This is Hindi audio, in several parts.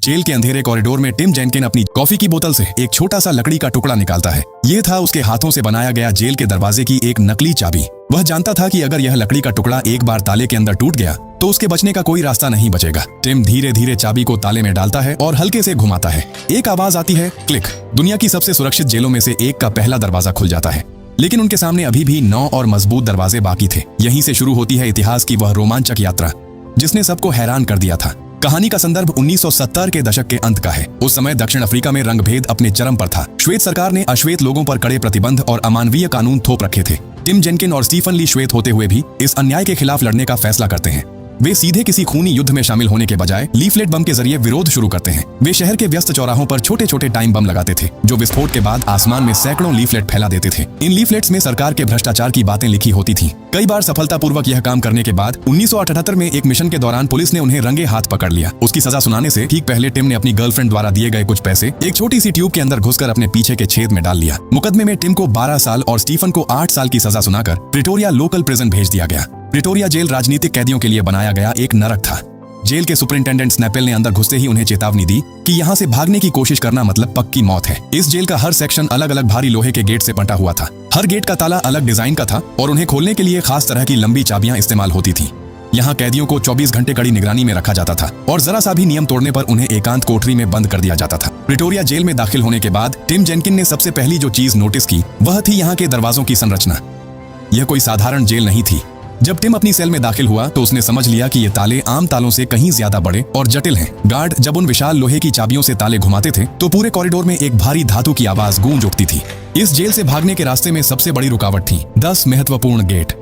जेल के अंधेरे कॉरिडोर में टिम जेनकिन अपनी कॉफी की बोतल से एक छोटा सा लकड़ी का टुकड़ा निकालता है। ये था उसके हाथों से बनाया गया जेल के दरवाजे की एक नकली चाबी। वह जानता था कि अगर यह लकड़ी का टुकड़ा एक बार ताले के अंदर टूट गया तो उसके बचने का कोई रास्ता नहीं बचेगा। टिम धीरे धीरे चाबी को ताले में डालता है और हल्के से घुमाता है। एक आवाज आती है, क्लिक। दुनिया की सबसे सुरक्षित जेलों में से एक का पहला दरवाजा खुल जाता है, लेकिन उनके सामने अभी भी 9 और मजबूत दरवाजे बाकी थे। यहीं से शुरू होती है इतिहास की वह रोमांचक यात्रा जिसने सबको हैरान कर दिया था। कहानी का संदर्भ 1970 के दशक के अंत का है। उस समय दक्षिण अफ्रीका में रंगभेद अपने चरम पर था। श्वेत सरकार ने अश्वेत लोगों पर कड़े प्रतिबंध और अमानवीय कानून थोप रखे थे। टिम जेनकिन और स्टीफन ली श्वेत होते हुए भी इस अन्याय के खिलाफ लड़ने का फैसला करते हैं। वे सीधे किसी खूनी युद्ध में शामिल होने के बजाय लीफलेट बम के जरिए विरोध शुरू करते हैं। वे शहर के व्यस्त चौराहों पर छोटे छोटे टाइम बम लगाते थे जो विस्फोट के बाद आसमान में सैकड़ों लीफलेट फैला देते थे। इन लीफलेट्स में सरकार के भ्रष्टाचार की बातें लिखी होती थीं। कई बार सफलतापूर्वक यह काम करने के बाद 1978 में एक मिशन के दौरान पुलिस ने उन्हें रंगे हाथ पकड़ लिया। उसकी सजा सुनाने से ठीक पहले टिम ने अपनी गर्लफ्रेंड द्वारा दिए गए कुछ पैसे एक छोटी सी ट्यूब के अंदर घुसकर अपने पीछे के छेद में डाल लिया। मुकदमे में टिम को 12 साल और स्टीफन को 8 साल की सजा सुनाकर प्रिटोरिया लोकल प्रिजन भेज दिया गया। प्रिटोरिया जेल राजनीतिक कैदियों के लिए बनाया गया एक नरक था। जेल के सुपरिंटेंडेंट स्नैपेल ने अंदर घुसते ही उन्हें चेतावनी दी कि यहाँ से भागने की कोशिश करना मतलब पक्की मौत है। इस जेल का हर सेक्शन अलग अलग भारी लोहे के गेट से बंटा हुआ था। हर गेट का ताला अलग डिजाइन का था और उन्हें खोलने के लिए खास तरह की लंबी चाबियां इस्तेमाल होती थीं। यहाँ कैदियों को 24 घंटे कड़ी निगरानी में रखा जाता था और जरा सा भी नियम तोड़ने पर उन्हें एकांत कोठरी में बंद कर दिया जाता था। प्रिटोरिया जेल में दाखिल होने के बाद टिम जेनकिन ने सबसे पहली जो चीज नोटिस की वह थी यहाँ के दरवाजों की संरचना। यह कोई साधारण जेल नहीं थी। जब टिम अपनी सेल में दाखिल हुआ तो उसने समझ लिया कि ये ताले आम तालों से कहीं ज्यादा बड़े और जटिल हैं। गार्ड जब उन विशाल लोहे की चाबियों से ताले घुमाते थे तो पूरे कॉरिडोर में एक भारी धातु की आवाज गूंज उठती थी। इस जेल से भागने के रास्ते में सबसे बड़ी रुकावट थी 10 महत्वपूर्ण गेट।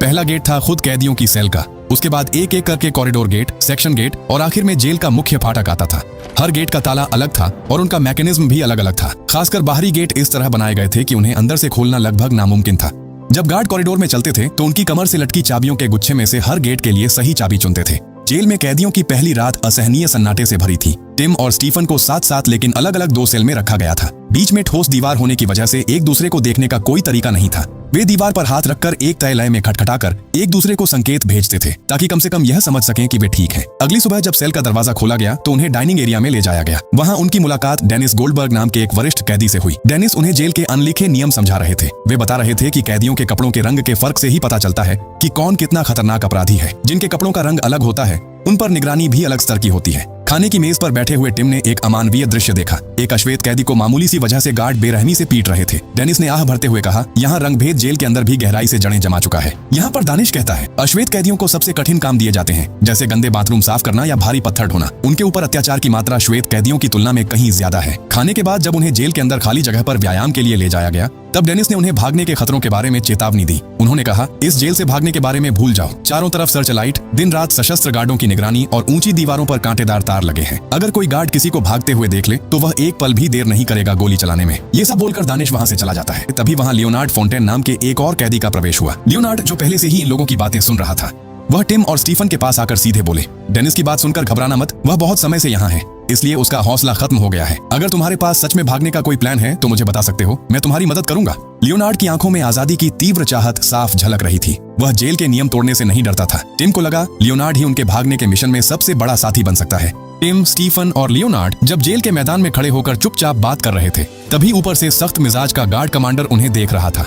पहला गेट था खुद कैदियों की सेल का, उसके बाद एक एक करके कॉरिडोर गेट, सेक्शन गेट और आखिर में जेल का मुख्य फाटक आता था। हर गेट का ताला अलग था और उनका मैकेनिज्म भी अलग अलग था। खासकर बाहरी गेट इस तरह बनाए गए थे कि उन्हें अंदर से खोलना लगभग नामुमकिन था। जब गार्ड कॉरिडोर में चलते थे तो उनकी कमर से लटकी चाबियों के गुच्छे में से हर गेट के लिए सही चाबी चुनते थे। जेल में कैदियों की पहली रात असहनीय सन्नाटे से भरी थी। टिम और स्टीफन को साथ साथ लेकिन अलग अलग 2 सेल में रखा गया था। बीच में ठोस दीवार होने की वजह से एक दूसरे को देखने का कोई तरीका नहीं था। वे दीवार पर हाथ रखकर एक तय लय में खटखटाकर एक दूसरे को संकेत भेजते थे ताकि कम से कम यह समझ सकें कि वे ठीक हैं। अगली सुबह जब सेल का दरवाजा खोला गया तो उन्हें डाइनिंग एरिया में ले जाया गया। वहां उनकी मुलाकात डेनिस गोल्डबर्ग नाम के एक वरिष्ठ कैदी से हुई। डेनिस उन्हें जेल के अनलिखे नियम समझा रहे थे। वे बता रहे थे कि कैदियों के कपड़ों के रंग के फर्क से ही पता चलता है कि कौन कितना खतरनाक अपराधी है। जिनके कपड़ों का रंग अलग होता है उन पर निगरानी भी अलग स्तर की होती है। खाने की मेज पर बैठे हुए टिम ने एक अमानवीय दृश्य देखा। एक अश्वेत कैदी को मामूली सी वजह से गार्ड बेरहमी से पीट रहे थे। डेनिस ने आह भरते हुए कहा, यहाँ रंगभेद जेल के अंदर भी गहराई से जड़ें जमा चुका है। यहाँ पर दानिश कहता है, अश्वेत कैदियों को सबसे कठिन काम दिए जाते हैं, जैसे गंदे बाथरूम साफ करना या भारी पत्थर ढोना। उनके ऊपर अत्याचार की मात्रा श्वेत कैदियों की तुलना में कहीं ज्यादा है। खाने के बाद जब उन्हें जेल के अंदर खाली जगह पर व्यायाम के लिए ले जाया गया तब डेनिस ने उन्हें भागने के खतरों के बारे में चेतावनी दी। उन्होंने कहा, इस जेल से भागने के बारे में भूल जाओ। चारों तरफ सर्च लाइट, दिन रात सशस्त्र गार्डों की निगरानी और ऊंची दीवारों पर कांटेदार तार लगे हैं। अगर कोई गार्ड किसी को भागते हुए देख ले तो वह एक पल भी देर नहीं करेगा गोली चलाने में। ये सब बोलकर दानिश वहां से चला जाता है। तभी वहां लियोनार्ड फोंटेन नाम के एक और कैदी का प्रवेश हुआ। लियोनार्ड, जो पहले से ही इन लोगों की बातें सुन रहा था, वह टिम और स्टीफन के पास आकर सीधे बोले, डेनिस की बात सुनकर घबराना मत, वह बहुत समय से यहाँ है, इसलिए उसका हौसला खत्म हो गया है। अगर तुम्हारे पास सच में भागने का कोई प्लान है तो मुझे बता सकते हो, मैं तुम्हारी मदद करूंगा। लियोनार्ड की आंखों में आजादी की तीव्र चाहत साफ झलक रही थी। वह जेल के नियम तोड़ने से नहीं डरता था। टिम को लगा लियोनार्ड ही उनके भागने के मिशन में सबसे बड़ा साथी बन सकता है। टिम, स्टीफन और लियोनार्ड जब जेल के मैदान में खड़े होकर चुपचाप बात कर रहे थे तभी ऊपर से सख्त मिजाज का गार्ड कमांडर उन्हें देख रहा था।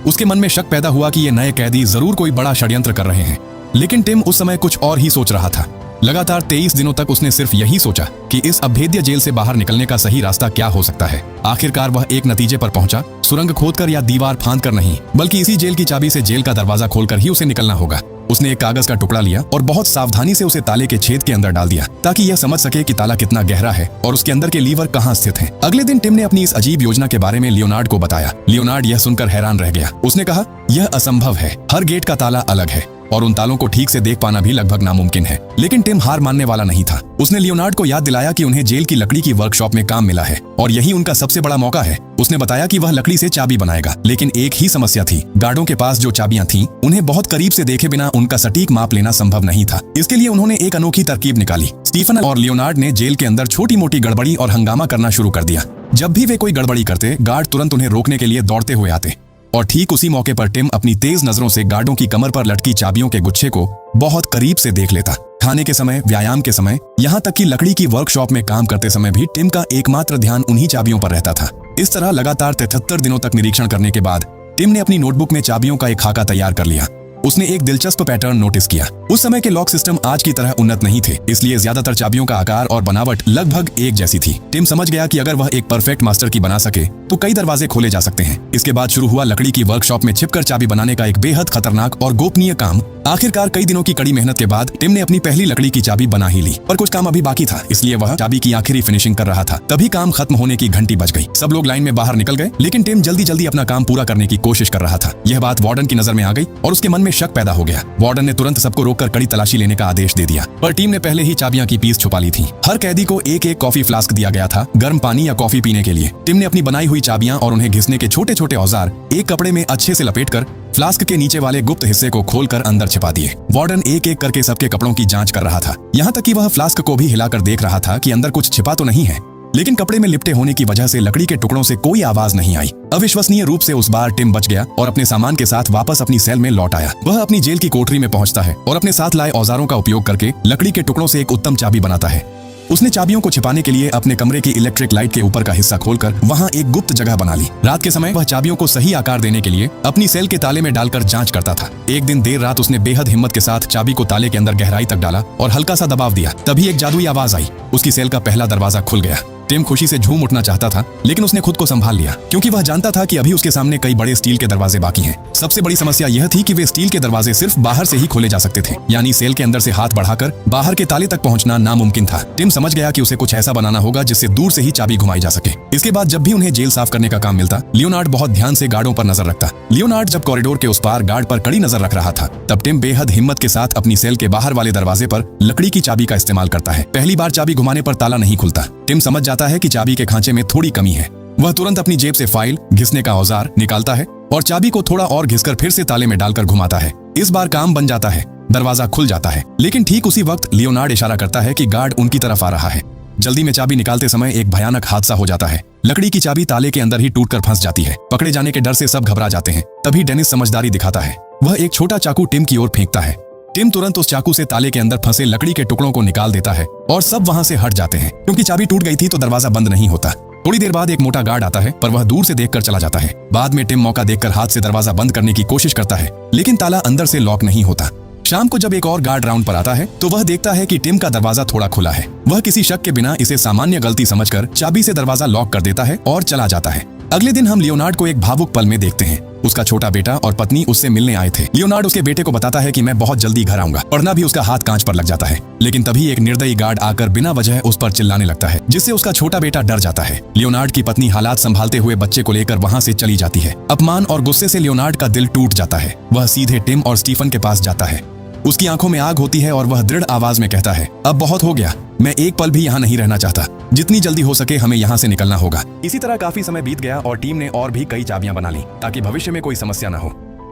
उसके मन में शक पैदा हुआ कि ये नए कैदी जरूर कोई बड़ा षड्यंत्र कर रहे हैं, लेकिन टिम उस समय कुछ और ही सोच रहा था। लगातार 23 दिनों तक उसने सिर्फ यही सोचा कि इस अभेद्य जेल से बाहर निकलने का सही रास्ता क्या हो सकता है। आखिरकार वह एक नतीजे पर पहुंचा, सुरंग खोदकर या दीवार फांदकर नहीं, बल्कि इसी जेल की चाबी से जेल का दरवाजा खोलकर ही उसे निकलना होगा। उसने एक कागज का टुकड़ा लिया और बहुत सावधानी से उसे ताले के छेद के अंदर डाल दिया ताकि यह समझ सके कि ताला कितना गहरा है और उसके अंदर के लीवर कहाँ स्थित हैं। अगले दिन टिम ने अपनी इस अजीब योजना के बारे में लियोनार्ड को बताया। लियोनार्ड यह सुनकर हैरान रह गया। उसने कहा, यह असंभव है, हर गेट का ताला अलग है और उन तालों को ठीक से देख पाना भी लगभग नामुमकिन है। लेकिन टिम हार मानने वाला नहीं था। उसने लियोनार्ड को याद दिलाया कि उन्हें जेल की लकड़ी की वर्कशॉप में काम मिला है और यही उनका सबसे बड़ा मौका है। उसने बताया कि वह लकड़ी से चाबी बनाएगा, लेकिन एक ही समस्या थी, गार्डों के पास जो चाबियां थीं, उन्हें बहुत करीब से देखे बिना उनका सटीक माप लेना संभव नहीं था। इसके लिए उन्होंने एक अनोखी तरकीब निकाली। स्टीफन और लियोनार्ड ने जेल के अंदर छोटी मोटी गड़बड़ी और हंगामा करना शुरू कर दिया। जब भी वे कोई गड़बड़ी करते, गार्ड तुरंत उन्हें रोकने के लिए दौड़ते हुए आते और ठीक उसी मौके पर टिम अपनी तेज नजरों से गार्डों की कमर पर लटकी चाबियों के गुच्छे को बहुत करीब से देख लेता। खाने के समय, व्यायाम के समय, यहाँ तक कि लकड़ी की वर्कशॉप में काम करते समय भी टिम का एकमात्र ध्यान उन्हीं चाबियों पर रहता था। इस तरह लगातार 73 दिनों तक निरीक्षण करने के बाद टिम ने अपनी नोटबुक में चाबियों का एक खाका तैयार कर लिया। उसने एक दिलचस्प पैटर्न नोटिस किया। उस समय के लॉक सिस्टम आज की तरह उन्नत नहीं थे, इसलिए ज्यादातर चाबियों का आकार और बनावट लगभग एक जैसी थी। टिम समझ गया कि अगर वह एक परफेक्ट मास्टर की बना सके तो कई दरवाजे खोले जा सकते हैं। इसके बाद शुरू हुआ लकड़ी की वर्कशॉप में छिपकर चाबी बनाने का एक बेहद खतरनाक और गोपनीय काम। आखिरकार कई दिनों की कड़ी मेहनत के बाद टिम ने अपनी पहली लकड़ी की चाबी बना ही ली, पर कुछ काम अभी बाकी था, इसलिए वह चाबी की आखिरी फिनिशिंग कर रहा था। तभी काम खत्म होने की घंटी बज गई। सब लोग लाइन में बाहर निकल गए, लेकिन टिम जल्दी जल्दी अपना काम पूरा करने की कोशिश कर रहा था। यह बात वार्डन की नजर में आ गई और उसके मन में शक पैदा हो गया। वार्डन ने तुरंत सबको रोककर कड़ी तलाशी लेने का आदेश दे दिया, पर टीम ने पहले ही चाबियां की पीस छुपा ली थी। हर कैदी को एक एक कॉफी फ्लास्क दिया गया था, गर्म पानी या कॉफी पीने के लिए। टिम ने अपनी बनाई हुई चाबियां और उन्हें घिसने के छोटे छोटे औजार एक कपड़े में अच्छे से लपेटकर फ्लास्क के नीचे वाले गुप्त हिस्से को खोलकर अंदर छिपा दिए। वार्डन एक एक करके सबके कपड़ों की जांच कर रहा था, यहाँ तक कि वह फ्लास्क को भी हिलाकर देख रहा था कि अंदर कुछ छिपा तो नहीं है। लेकिन कपड़े में लिपटे होने की वजह से लकड़ी के टुकड़ों से कोई आवाज नहीं आई। अविश्वसनीय रूप से उस बार टिम बच गया और अपने सामान के साथ वापस अपनी सेल में लौट आया। वह अपनी जेल की कोठरी में पहुंचता है और अपने साथ लाए औजारों का उपयोग करके लकड़ी के टुकड़ों से एक उत्तम चाबी बनाता है। उसने चाबियों को छिपाने के लिए अपने कमरे की इलेक्ट्रिक लाइट के ऊपर का हिस्सा खोलकर वहां एक गुप्त जगह बना ली। रात के समय वह चाबियों को सही आकार देने के लिए अपनी सेल के ताले में डालकर जांच करता था। एक दिन देर रात उसने बेहद हिम्मत के साथ चाबी को ताले के अंदर गहराई तक डाला और हल्का सा दबाव दिया। तभी एक जादुई आवाज आई। उसकी सेल का पहला दरवाजा खुल गया। टिम खुशी से झूम उठना चाहता था, लेकिन उसने खुद को संभाल लिया, क्योंकि वह जानता था कि अभी उसके सामने कई बड़े स्टील के दरवाजे बाकी हैं। सबसे बड़ी समस्या यह थी कि वे स्टील के दरवाजे सिर्फ बाहर से ही खोले जा सकते थे, यानी सेल के अंदर से हाथ बढ़ाकर बाहर के ताले तक पहुंचना नामुमकिन था। टिम समझ गया कि उसे कुछ ऐसा बनाना होगा जिससे दूर से ही चाबी घुमाई जा सके। इसके बाद जब भी उन्हें जेल साफ करने का काम मिलता, लियोनार्ड बहुत ध्यान से गार्डों पर नजर रखता। लियोनार्ड जब कॉरिडोर के उस पार गार्ड पर कड़ी नजर रख रहा था, तब टिम बेहद हिम्मत के साथ अपनी सेल के बाहर वाले दरवाजे पर लकड़ी की चाबी का इस्तेमाल करता है। पहली बार चाबी घुमाने पर ताला नहीं खुलता। टिम समझ जाता है कि चाबी के खांचे में थोड़ी कमी है। वह तुरंत अपनी जेब से फाइल, घिसने का औजार निकालता है और चाबी को थोड़ा और घिसकर फिर से ताले में डालकर घुमाता है। इस बार काम बन जाता है, दरवाजा खुल जाता है। लेकिन ठीक उसी वक्त लियोनार्ड इशारा करता है कि गार्ड उनकी तरफ आ रहा है। जल्दी में चाबी निकालते समय एक भयानक हादसा हो जाता है। लकड़ी की चाबी ताले के अंदर ही टूटकर फंस जाती है। पकड़े जाने के डर से सब घबरा जाते हैं। तभी डेनिस समझदारी दिखाता है। वह एक छोटा चाकू टिम की ओर फेंकता है। टिम तुरंत उस चाकू से ताले के अंदर फंसे लकड़ी के टुकड़ों को निकाल देता है और सब वहां से हट जाते हैं। क्योंकि चाबी टूट गई थी तो दरवाजा बंद नहीं होता। थोड़ी देर बाद एक मोटा गार्ड आता है, पर वह दूर से देखकर चला जाता है। बाद में टिम मौका देखकर हाथ से दरवाजा बंद करने की कोशिश करता है, लेकिन ताला अंदर से लॉक नहीं होता। शाम को जब एक और गार्ड राउंड पर आता है, तो वह देखता है कि टिम का दरवाजा थोड़ा खुला है। वह किसी शक के बिना इसे सामान्य गलती समझकर चाबी से दरवाजा लॉक कर देता है और चला जाता है। अगले दिन हम लियोनार्ड को एक भावुक पल में देखते हैं। उसका छोटा बेटा और पत्नी उससे मिलने आए थे। लियोनार्ड उसके बेटे को बताता है कि मैं बहुत जल्दी घर आऊंगा। पढ़ना भी उसका हाथ कांच पर लग जाता है। लेकिन तभी एक निर्दयी गार्ड आकर बिना वजह उस पर चिल्लाने लगता है, जिससे उसका छोटा बेटा डर जाता है। लियोनार्ड की पत्नी हालात संभालते हुए बच्चे को लेकर वहां से चली जाती है। अपमान और गुस्से से लियोनार्ड का दिल टूट जाता है। वह सीधे टिम और स्टीफन के पास जाता है। उसकी आंखों में आग होती है और वह दृढ़ आवाज में कहता है, अब बहुत हो गया, मैं एक पल भी यहाँ नहीं रहना चाहता। जितनी जल्दी हो सके हमें यहाँ से निकलना होगा। इसी तरह काफी समय बीत गया और टीम ने और भी कई चाबियां बना ली, ताकि भविष्य में कोई समस्या न हो,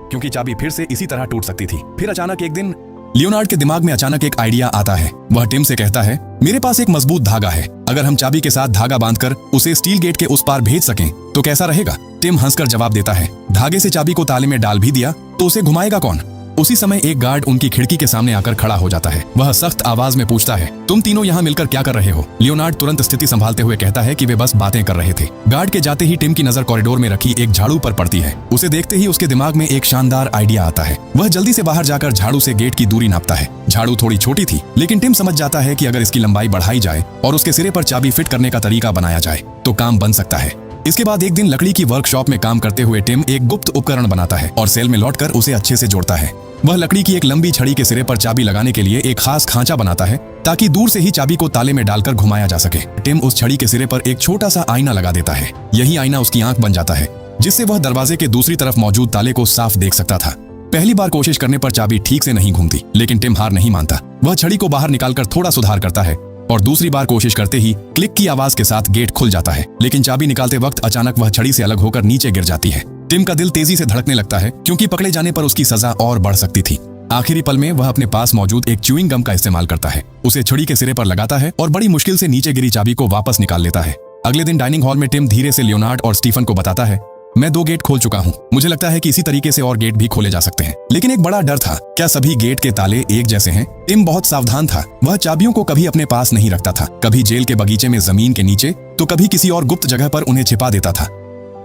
क्योंकि चाबी फिर से इसी तरह टूट सकती थी। फिर अचानक एक दिन लियोनार्ड के दिमाग में अचानक एक आइडिया आता है। वह टिम से कहता है, मेरे पास एक मजबूत धागा है। अगर हम चाबी के साथ धागा बांधकर उसे स्टील गेट के उस पार भेज सकें तो कैसा रहेगा? टिम हंसकर जवाब देता है, धागे से चाबी को ताले में डाल भी दिया तो उसे घुमाएगा कौन? उसी समय एक गार्ड उनकी खिड़की के सामने आकर खड़ा हो जाता है। वह सख्त आवाज में पूछता है, तुम तीनों यहाँ मिलकर क्या कर रहे हो? लियोनार्ड तुरंत स्थिति संभालते हुए कहता है कि वे बस बातें कर रहे थे। गार्ड के जाते ही टिम की नजर कॉरिडोर में रखी एक झाड़ू पर पड़ती है। उसे देखते ही उसके दिमाग में एक शानदार आइडिया आता है। वह जल्दी से बाहर जाकर झाड़ू से गेट की दूरी नापता है। झाड़ू थोड़ी छोटी थी, लेकिन टिम समझ जाता है कि अगर इसकी लंबाई बढ़ाई जाए और उसके सिरे पर चाबी फिट करने का तरीका बनाया जाए तो काम बन सकता है। इसके बाद एक दिन लकड़ी की वर्कशॉप में काम करते हुए टिम एक गुप्त उपकरण बनाता है और सेल में लौटकर उसे अच्छे से जोड़ता है। वह लकड़ी की एक लंबी छड़ी के सिरे पर चाबी लगाने के लिए एक खास खांचा बनाता है, ताकि दूर से ही चाबी को ताले में डालकर घुमाया जा सके। टिम उस छड़ी के सिरे पर एक छोटा सा आईना लगा देता है। यही आईना उसकी आंख बन जाता है, जिससे वह दरवाजे के दूसरी तरफ मौजूद ताले को साफ देख सकता था। पहली बार कोशिश करने पर चाबी ठीक से नहीं घूमती, लेकिन टिम हार नहीं मानता। वह छड़ी को बाहर निकालकर थोड़ा सुधार करता है और दूसरी बार कोशिश करते ही क्लिक की आवाज के साथ गेट खुल जाता है। लेकिन चाबी निकालते वक्त अचानक वह छड़ी से अलग होकर नीचे गिर जाती है। टिम का दिल तेजी से धड़कने लगता है, क्योंकि पकड़े जाने पर उसकी सजा और बढ़ सकती थी। आखिरी पल में वह अपने पास मौजूद एक च्यूइंग गम का इस्तेमाल करता है। उसे छड़ी के सिरे पर लगाता है और बड़ी मुश्किल से नीचे गिरी चाबी को वापस निकाल लेता है। अगले दिन डाइनिंग हॉल में टिम धीरे से लियोनार्ड और स्टीफन को बताता है मैं 2 गेट खोल चुका हूँ। मुझे लगता है कि इसी तरीके से और गेट भी खोले जा सकते हैं। लेकिन एक बड़ा डर था, क्या सभी गेट के ताले एक जैसे हैं? टिम बहुत सावधान था। वह चाबियों को कभी अपने पास नहीं रखता था, कभी जेल के बगीचे में जमीन के नीचे, तो कभी किसी और गुप्त जगह पर उन्हें छिपा देता था।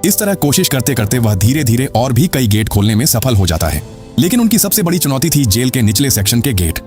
इस तरह कोशिश करते करते वह धीरे धीरे और भी कई गेट खोलने में सफल हो जाता है। लेकिन उनकी सबसे बड़ी चुनौती थी जेल के निचले सेक्शन के गेट।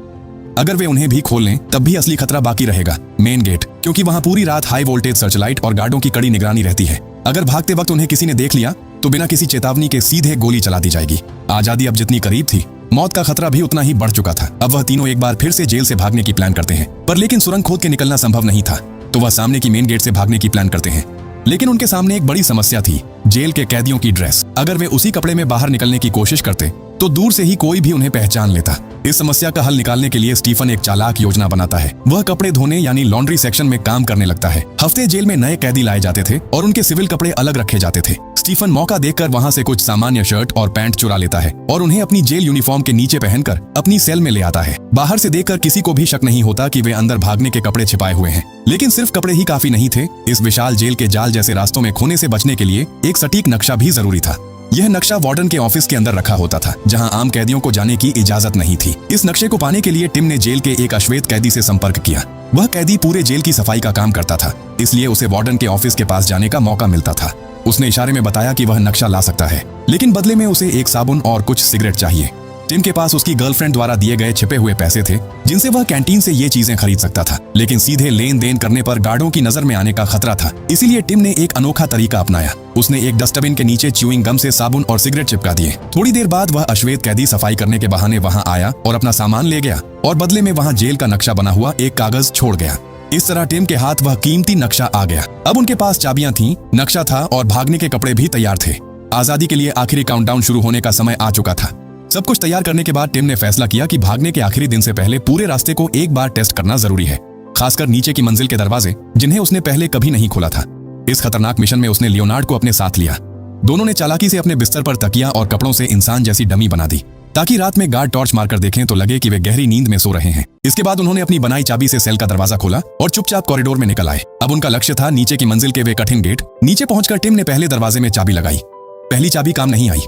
अगर वे उन्हें भी खोल लें तब भी असली खतरा बाकी रहेगा, मेन गेट, क्योंकि वहां पूरी रात हाई वोल्टेज सर्चलाइट और गार्डों की कड़ी निगरानी रहती है। अगर भागते वक्त उन्हें किसी ने देख लिया तो बिना किसी चेतावनी के सीधे गोली चला दी जाएगी। आजादी अब जितनी करीब थी, मौत का खतरा भी उतना ही बढ़ चुका था। अब वह तीनों एक बार फिर से जेल से भागने की प्लान करते हैं, पर लेकिन सुरंग खोद के निकलना संभव नहीं था, तो वह सामने की मेन गेट से भागने की प्लान करते हैं। लेकिन उनके सामने एक बड़ी समस्या थी, जेल के कैदियों की ड्रेस। अगर वे उसी कपड़े में बाहर निकलने की कोशिश करते तो दूर से ही कोई भी उन्हें पहचान लेता। इस समस्या का हल निकालने के लिए स्टीफन एक चालाक योजना बनाता है। वह कपड़े धोने यानी लॉन्ड्री सेक्शन में काम करने लगता है। हफ्ते जेल में नए कैदी लाए जाते थे और उनके सिविल कपड़े अलग रखे जाते थे। स्टीफन मौका देखकर वहां से कुछ सामान्य शर्ट और पैंट चुरा लेता है और उन्हें अपनी जेल यूनिफॉर्म के नीचे पहनकर अपनी सेल में ले आता है। बाहर से देखकर किसी को भी शक नहीं होता कि वे अंदर भागने के कपड़े छिपाए हुए हैं। लेकिन सिर्फ कपड़े ही काफी नहीं थे। इस विशाल जेल के जाल जैसे रास्तों में खोने से बचने के लिए एक सटीक नक्शा भी जरूरी था। यह नक्शा वार्डन के ऑफिस के अंदर रखा होता था, जहां आम कैदियों को जाने की इजाजत नहीं थी। इस नक्शे को पाने के लिए टिम ने जेल के एक अश्वेत कैदी से संपर्क किया। वह कैदी पूरे जेल की सफाई का काम करता था, इसलिए उसे वार्डन के ऑफिस के पास जाने का मौका मिलता था। उसने इशारे में बताया कि वह नक्शा ला सकता है, लेकिन बदले में उसे एक साबुन और कुछ सिगरेट चाहिए। टिम के पास उसकी गर्लफ्रेंड द्वारा दिए गए छिपे हुए पैसे थे, जिनसे वह कैंटीन से ये चीजें खरीद सकता था। लेकिन सीधे लेन देन करने पर गार्डों की नजर में आने का खतरा था, इसीलिए टिम ने एक अनोखा तरीका अपनाया। उसने एक डस्टबिन के नीचे च्यूइंग गम से साबुन और सिगरेट चिपका दिए। थोड़ी देर बाद वह अश्वेत कैदी सफाई करने के बहाने वहां आया और अपना सामान ले गया, और बदले में वहां जेल का नक्शा बना हुआ एक कागज छोड़ गया। इस तरह टिम के हाथ वह कीमती नक्शा आ गया। अब उनके पास चाबियां थीं, नक्शा था और भागने के कपड़े भी तैयार थे। आजादी के लिए आखिरी काउंटडाउन शुरू होने का समय आ चुका था। सब कुछ तैयार करने के बाद टिम ने फैसला किया कि भागने के आखिरी दिन से पहले पूरे रास्ते को एक बार टेस्ट करना जरूरी है, खासकर नीचे की मंजिल के दरवाजे, जिन्हें उसने पहले कभी नहीं खोला था। इस खतरनाक मिशन में उसने लियोनार्ड को अपने साथ लिया। दोनों ने चालाकी से अपने बिस्तर पर तकिया और कपड़ों से इंसान जैसी डमी बना दी, ताकि रात में गार्ड टॉर्च मारकर देखें तो लगे कि वे गहरी नींद में सो रहे हैं। इसके बाद उन्होंने अपनी बनाई चाबी से सेल का दरवाजा खोला और चुपचाप कॉरिडोर में निकल आए। अब उनका लक्ष्य था नीचे की मंजिल के वे कठिन गेट। नीचे पहुंचकर टिम ने पहले दरवाजे में चाबी लगाई। पहली चाबी काम नहीं आई।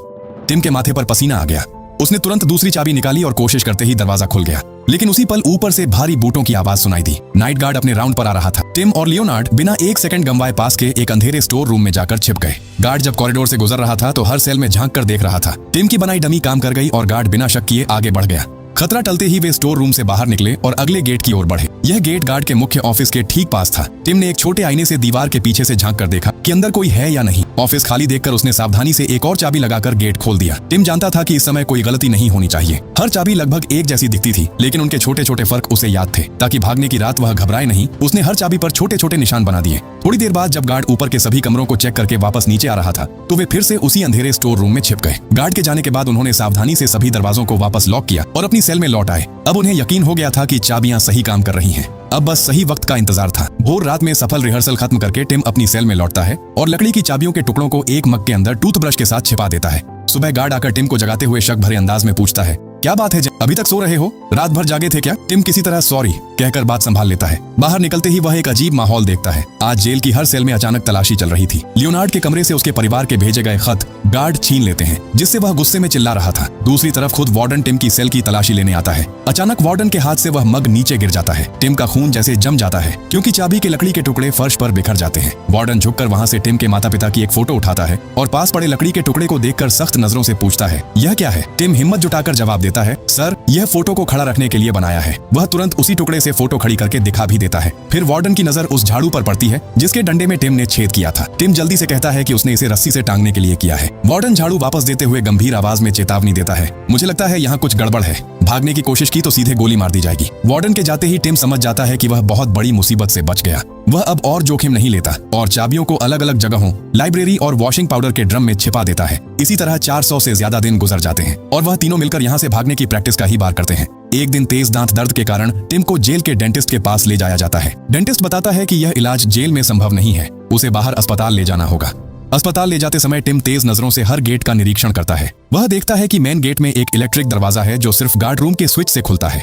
टिम के माथे पर पसीना आ गया। उसने तुरंत दूसरी चाबी निकाली और कोशिश करते ही दरवाजा खुल गया। लेकिन उसी पल ऊपर से भारी बूटों की आवाज सुनाई दी। नाइट गार्ड अपने राउंड पर आ रहा था। टिम और लियोनार्ड बिना एक सेकंड गंवाए पास के एक अंधेरे स्टोर रूम में जाकर छिप गए। गार्ड जब कॉरिडोर से गुजर रहा था तो हर सेल में झांक कर देख रहा था। टिम की बनाई डमी काम कर गई और गार्ड बिना शक किए आगे बढ़ गया। खतरा टलते ही वे स्टोर रूम से बाहर निकले और अगले गेट की ओर बढ़े। यह गेट गार्ड के मुख्य ऑफिस के ठीक पास था। टिम ने एक छोटे आईने से दीवार के पीछे से झांक कर देखा कि अंदर कोई है या नहीं। ऑफिस खाली देखकर उसने सावधानी से एक और चाबी लगाकर गेट खोल दिया। टिम जानता था कि इस समय कोई गलती नहीं होनी चाहिए। हर चाबी लगभग एक जैसी दिखती थी, लेकिन उनके छोटे छोटे फर्क उसे याद थे। ताकि भागने की रात वह घबराए नहीं, उसने हर चाबी पर छोटे छोटे निशान बना दिए। थोड़ी देर बाद जब गार्ड ऊपर के सभी कमरों को चेक करके वापस नीचे आ रहा था तो वे फिर से उसी अंधेरे स्टोर रूम में छिप गए। गार्ड के जाने के बाद उन्होंने सावधानी से सभी दरवाजों को वापस लॉक किया और अपनी सेल में लौट आए। अब उन्हें यकीन हो गया था कि चाबियां सही काम कर रही हैं। अब बस सही वक्त का इंतजार था। भोर रात में सफल रिहर्सल खत्म करके टिम अपनी सेल में लौटता है और लकड़ी की चाबियों के टुकड़ों को एक मग के अंदर टूथब्रश के साथ छिपा देता है। सुबह गार्ड आकर टिम को जगाते हुए शक भरे अंदाज में पूछता है, क्या बात है, अभी तक सो रहे हो? रात भर जागे थे क्या? टिम किसी तरह सॉरी कहकर बात संभाल लेता है। बाहर निकलते ही वह एक अजीब माहौल देखता है। आज जेल की हर सेल में अचानक तलाशी चल रही थी। लियोनार्ड के कमरे से उसके परिवार के भेजे गए खत गार्ड छीन लेते हैं, जिससे वह गुस्से में चिल्ला रहा था। दूसरी तरफ खुद वार्डन टिम की सेल की तलाशी लेने आता है। अचानक वार्डन के हाथ से वह मग नीचे गिर जाता है। टिम का खून जैसे जम जाता है, क्योंकि चाबी के लकड़ी के टुकड़े फर्श पर बिखर जाते हैं। वार्डन झुककर वहां से टिम के माता पिता की एक फोटो उठाता है और पास पड़े लकड़ी के टुकड़े को देखकर सख्त नजरों से पूछता है, यह क्या है? टिम हिम्मत जुटाकर जवाब देता है, सर, यह फोटो को खड़ा रखने के लिए बनाया है। वह तुरंत उसी टुकड़े से फोटो खड़ी करके दिखा भी देता है। फिर वार्डन की नजर उस झाड़ू पर पड़ती है जिसके डंडे में टिम ने छेद किया था। टिम जल्दी से कहता है कि उसने इसे रस्सी से टांगने के लिए किया है। वार्डन झाड़ू वापस देते हुए गंभीर आवाज में चेतावनी देता है, मुझे लगता है यहाँ कुछ गड़बड़ है। भागने की कोशिश की तो सीधे गोली मार दी जाएगी। वार्डन के जाते ही टिम समझ जाता है कि वह बहुत बड़ी मुसीबत से बच गया। वह अब और जोखिम नहीं लेता और चाबियों को अलग अलग जगहों, लाइब्रेरी और वॉशिंग पाउडर के ड्रम में छिपा देता है। इसी तरह 400 से ज्यादा दिन गुजर जाते हैं और वह तीनों मिलकर यहाँ से भागने की प्रैक्टिस का ही बार करते हैं। एक दिन तेज दांत दर्द के कारण टिम को जेल के डेंटिस्ट के पास ले जाया जाता है। डेंटिस्ट बताता है कि यह इलाज जेल में संभव नहीं है, उसे बाहर अस्पताल ले जाना होगा। अस्पताल ले जाते समय टिम तेज नजरों से हर गेट का निरीक्षण करता है। वह देखता है कि मेन गेट में एक इलेक्ट्रिक दरवाजा है जो सिर्फ गार्ड रूम के स्विच से खुलता है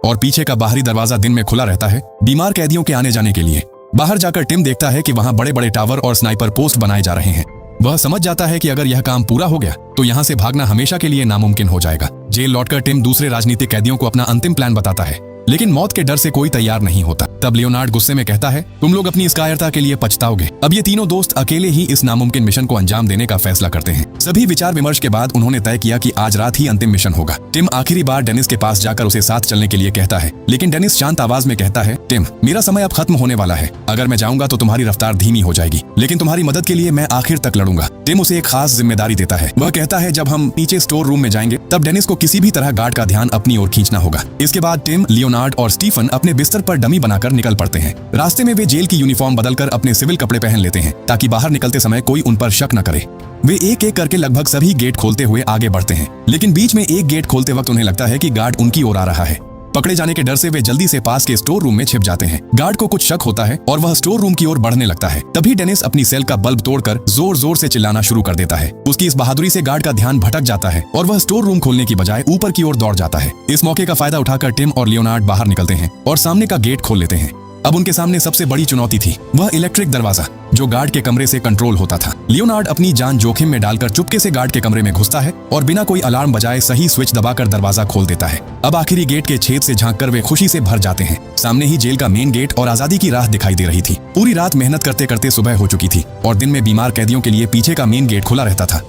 और पीछे का बाहरी दरवाजा दिन में खुला रहता है, बीमार कैदियों के आने जाने के लिए। बाहर जाकर टिम देखता है कि वहां बड़े बड़े टावर और स्नाइपर पोस्ट बनाए जा रहे हैं। वह समझ जाता है कि अगर यह काम पूरा हो गया तो यहाँ से भागना हमेशा के लिए नामुमकिन हो जाएगा। जेल लौटकर टिम दूसरे राजनीतिक कैदियों को अपना अंतिम प्लान बताता है, लेकिन मौत के डर से कोई तैयार नहीं होता। तब लियोनार्ड गुस्से में कहता है, तुम लोग अपनी इस कायरता के लिए पछताओगे। अब ये तीनों दोस्त अकेले ही इस नामुमकिन मिशन को अंजाम देने का फैसला करते हैं। सभी विचार विमर्श के बाद उन्होंने तय किया कि आज रात ही अंतिम मिशन होगा। टिम आखिरी बार डेनिस के पास जाकर उसे साथ चलने के लिए कहता है, लेकिन डेनिस शांत आवाज में कहता है, टिम, मेरा समय अब खत्म होने वाला है। अगर मैं जाऊंगा तो तुम्हारी रफ्तार धीमी हो जाएगी, लेकिन तुम्हारी मदद के लिए मैं आखिर तक लड़ूंगा। टिम उसे एक खास जिम्मेदारी देता है। वह कहता है, जब हम नीचे स्टोर रूम में जाएंगे तब डेनिस को किसी भी तरह गार्ड का ध्यान अपनी ओर खींचना होगा। इसके बाद टिम, लियोनार्ड और स्टीफन अपने बिस्तर पर डमी बनाकर निकल पड़ते हैं। रास्ते में वे जेल की यूनिफॉर्म बदलकर अपने सिविल कपड़े पहन लेते हैं ताकि बाहर निकलते समय कोई उन पर शक न करे। वे एक एक करके लगभग सभी गेट खोलते हुए आगे बढ़ते हैं, लेकिन बीच में एक गेट खोलते वक्त उन्हें लगता है कि गार्ड उनकी ओर आ रहा है। पकड़े जाने के डर से वे जल्दी से पास के स्टोर रूम में छिप जाते हैं। गार्ड को कुछ शक होता है और वह स्टोर रूम की ओर बढ़ने लगता है। तभी डेनिस अपनी सेल का बल्ब तोड़कर जोर जोर से चिल्लाना शुरू कर देता है। उसकी इस बहादुरी से गार्ड का ध्यान भटक जाता है और वह स्टोर रूम खोलने की बजाय ऊपर की ओर दौड़ जाता है। इस मौके का फायदा उठाकर टिम और लियोनार्ड बाहर निकलते हैं और सामने का गेट खोल लेते हैं। अब उनके सामने सबसे बड़ी चुनौती थी वह इलेक्ट्रिक दरवाजा, जो गार्ड के कमरे से कंट्रोल होता था। लियोनार्ड अपनी जान जोखिम में डालकर चुपके से गार्ड के कमरे में घुसता है और बिना कोई अलार्म बजाए सही स्विच दबाकर दरवाजा खोल देता है। अब आखिरी गेट के छेद से झांककर वे खुशी से भर जाते हैं। सामने ही जेल का मेन गेट और आजादी की राह दिखाई दे रही थी। पूरी रात मेहनत करते करते सुबह हो चुकी थी और दिन में बीमार कैदियों के लिए पीछे का मेन गेट खुला रहता था।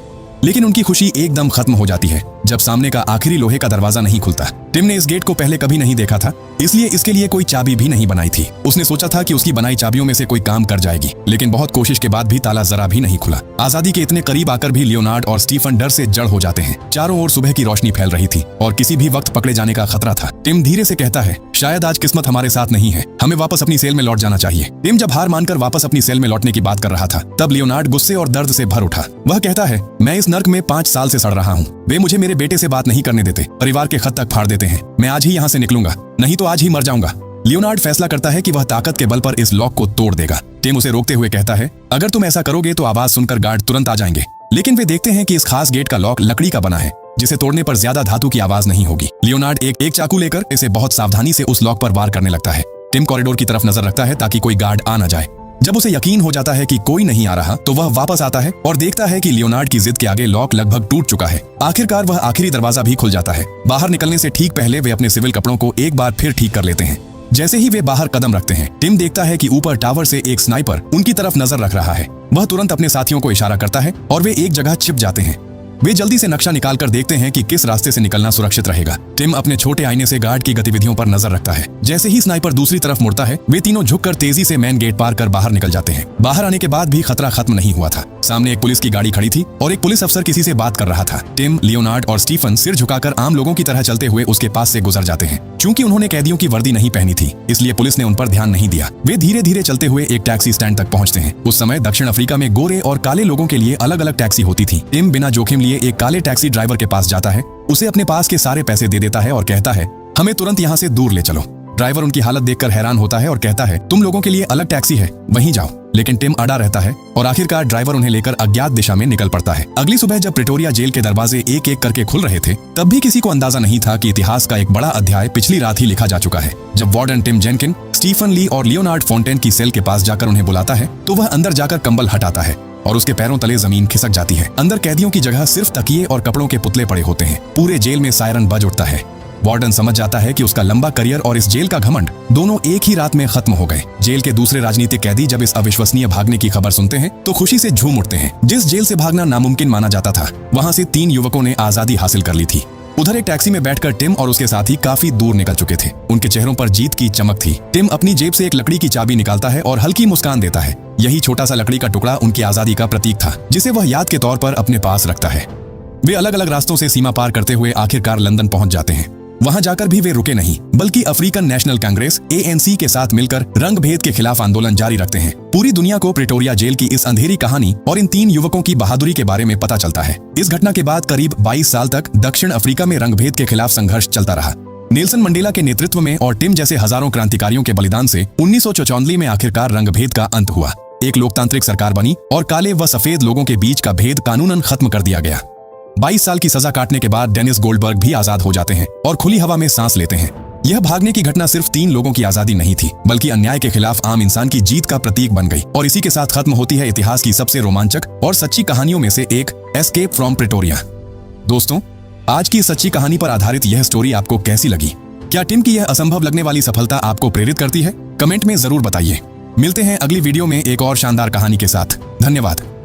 लेकिन उनकी खुशी एकदम खत्म हो जाती है जब सामने का आखिरी लोहे का दरवाजा नहीं खुलता। टिम ने इस गेट को पहले कभी नहीं देखा था, इसलिए इसके लिए कोई चाबी भी नहीं बनाई थी। उसने सोचा था कि उसकी बनाई चाबियों में से कोई काम कर जाएगी, लेकिन बहुत कोशिश के बाद भी ताला जरा भी नहीं खुला। आजादी के इतने करीब आकर भी लियोनार्ड और स्टीफन डर से जड़ हो जाते हैं। चारों ओर सुबह की रोशनी फैल रही थी और किसी भी वक्त पकड़े जाने का खतरा था। टिम धीरे से कहता है, शायद आज किस्मत हमारे साथ नहीं है, हमें वापस अपनी सेल में लौट जाना चाहिए। टिम जब हार मानकर वापस अपनी सेल में लौटने की बात कर रहा था, तब लियोनार्ड गुस्से और दर्द से भर उठा। वह कहता है, मैं इस नर्क में 5 साल से सड़ रहा हूँ। वे मुझे मेरे बेटे से बात नहीं करने देते, परिवार के खत तक फाड़ देते हैं। मैं आज ही यहाँ से निकलूंगा, नहीं तो आज ही मर जाऊंगा। लियोनार्ड फैसला करता है कि वह ताकत के बल पर इस लॉक को तोड़ देगा। टिम उसे रोकते हुए कहता है, अगर तुम ऐसा करोगे तो आवाज सुनकर गार्ड तुरंत आ जाएंगे। लेकिन वे देखते हैं कि इस खास गेट का लॉक लकड़ी का बना है, जिसे तोड़ने पर ज्यादा धातु की आवाज नहीं होगी। लियोनार्ड एक चाकू लेकर इसे बहुत सावधानी से उस लॉक पर वार करने लगता है। टिम कॉरिडोर की तरफ नजर रखता है ताकि कोई गार्ड आ न जाए। जब उसे यकीन हो जाता है कि कोई नहीं आ रहा, तो वह वापस आता है और देखता है कि लियोनार्ड की जिद के आगे लॉक लगभग टूट चुका है। आखिरकार वह आखिरी दरवाजा भी खुल जाता है। बाहर निकलने से ठीक पहले वे अपने सिविल कपड़ों को एक बार फिर ठीक कर लेते हैं। जैसे ही वे बाहर कदम रखते हैं, टिम देखता है कि ऊपर टावर से एक स्नाइपर उनकी तरफ नजर रख रहा है। वह तुरंत अपने साथियों को इशारा करता है और वे एक जगह छिप जाते हैं। वे जल्दी से नक्शा निकालकर देखते हैं कि किस रास्ते से निकलना सुरक्षित रहेगा। टिम अपने छोटे आईने से गार्ड की गतिविधियों पर नजर रखता है। जैसे ही स्नाइपर दूसरी तरफ मुड़ता है, वे तीनों झुककर तेजी से मेन गेट पार कर बाहर निकल जाते हैं। बाहर आने के बाद भी खतरा खत्म नहीं हुआ था। सामने एक पुलिस की गाड़ी खड़ी थी और एक पुलिस अफसर किसी से बात कर रहा था। टिम, लियोनार्ड और स्टीफन सिर झुकाकर आम लोगों की तरह चलते हुए उसके पास से गुजर जाते हैं। चूंकि उन्होंने कैदियों की वर्दी नहीं पहनी थी, इसलिए पुलिस ने उन पर ध्यान नहीं दिया। वे धीरे धीरे चलते हुए एक टैक्सी स्टैंड तक पहुंचते हैं। उस समय दक्षिण अफ्रीका में गोरे और काले लोगों के लिए अलग अलग टैक्सी होती थी। टिम बिना जोखिम लिए एक काले टैक्सी ड्राइवर के पास जाता है, उसे अपने पास के सारे पैसे दे देता है और कहता है, हमें तुरंत यहाँ से दूर ले चलो। ड्राइवर उनकी हालत देखकर हैरान होता है और कहता है, तुम लोगों के लिए अलग टैक्सी है, वहीं जाओ। लेकिन टिम अड़ा रहता है और आखिरकार ड्राइवर उन्हें लेकर अज्ञात दिशा में निकल पड़ता है। अगली सुबह जब प्रिटोरिया जेल के दरवाजे एक एक करके खुल रहे थे, तब भी किसी को अंदाजा नहीं था कि इतिहास का एक बड़ा अध्याय पिछली रात ही लिखा जा चुका है। जब वार्डन टिम जेनकिन स्टीफन ली और लियोनार्ड फोंटेन की सेल के पास जाकर उन्हें बुलाता है, तो वह अंदर जाकर कंबल हटाता है और उसके पैरों तले जमीन खिसक जाती है। अंदर कैदियों की जगह सिर्फ तकिए और कपड़ों के पुतले पड़े होते हैं। पूरे जेल में सायरन बज उठता है। वार्डन समझ जाता है कि उसका लंबा करियर और इस जेल का घमंड दोनों एक ही रात में खत्म हो गए। जेल के दूसरे राजनीतिक कैदी जब इस अविश्वसनीय भागने की खबर सुनते हैं, तो खुशी से झूम उठते हैं। जिस जेल से भागना नामुमकिन माना जाता था, वहां से 3 युवकों ने आजादी हासिल कर ली थी। उधर एक टैक्सी में बैठकर टिम और उसके साथी काफी दूर निकल चुके थे। उनके चेहरों पर जीत की चमक थी। टिम अपनी जेब से एक लकड़ी की चाबी निकालता है और हल्की मुस्कान देता है। यही छोटा सा लकड़ी का टुकड़ा उनकी आजादी का प्रतीक था, जिसे वह याद के तौर पर अपने पास रखता है। वे अलग अलग रास्तों से सीमा पार करते हुए आखिरकार लंदन पहुंच जाते हैं। वहां जाकर भी वे रुके नहीं, बल्कि अफ्रीकन नेशनल कांग्रेस ANC के साथ मिलकर रंग भेद के खिलाफ आंदोलन जारी रखते हैं। पूरी दुनिया को प्रिटोरिया जेल की इस अंधेरी कहानी और इन 3 युवकों की बहादुरी के बारे में पता चलता है। इस घटना के बाद करीब 22 साल तक दक्षिण अफ्रीका में रंगभेद के खिलाफ संघर्ष चलता रहा। नेल्सन मंडेला के नेतृत्व में और टिम जैसे हजारों क्रांतिकारियों के बलिदान से 1944 में आखिरकार रंगभेद का अंत हुआ। एक लोकतांत्रिक सरकार बनी और काले व सफेद लोगों के बीच का भेद कानूनन खत्म कर दिया गया। 22 साल की सजा काटने के बाद डेनिस गोल्डबर्ग भी आजाद हो जाते हैं और खुली हवा में सांस लेते हैं। यह भागने की घटना सिर्फ 3 लोगों की आजादी नहीं थी, बल्कि अन्याय के खिलाफ आम इंसान की जीत का प्रतीक बन गई। और इसी के साथ खत्म होती है इतिहास की सबसे रोमांचक और सच्ची कहानियों में से एक, एस्केप फ्रॉम प्रिटोरिया। दोस्तों, आज की सच्ची कहानी पर आधारित यह स्टोरी आपको कैसी लगी? क्या टिम की यह असंभव लगने वाली सफलता आपको प्रेरित करती है? कमेंट में जरूर बताइए। मिलते हैं अगली वीडियो में एक और शानदार कहानी के साथ। धन्यवाद।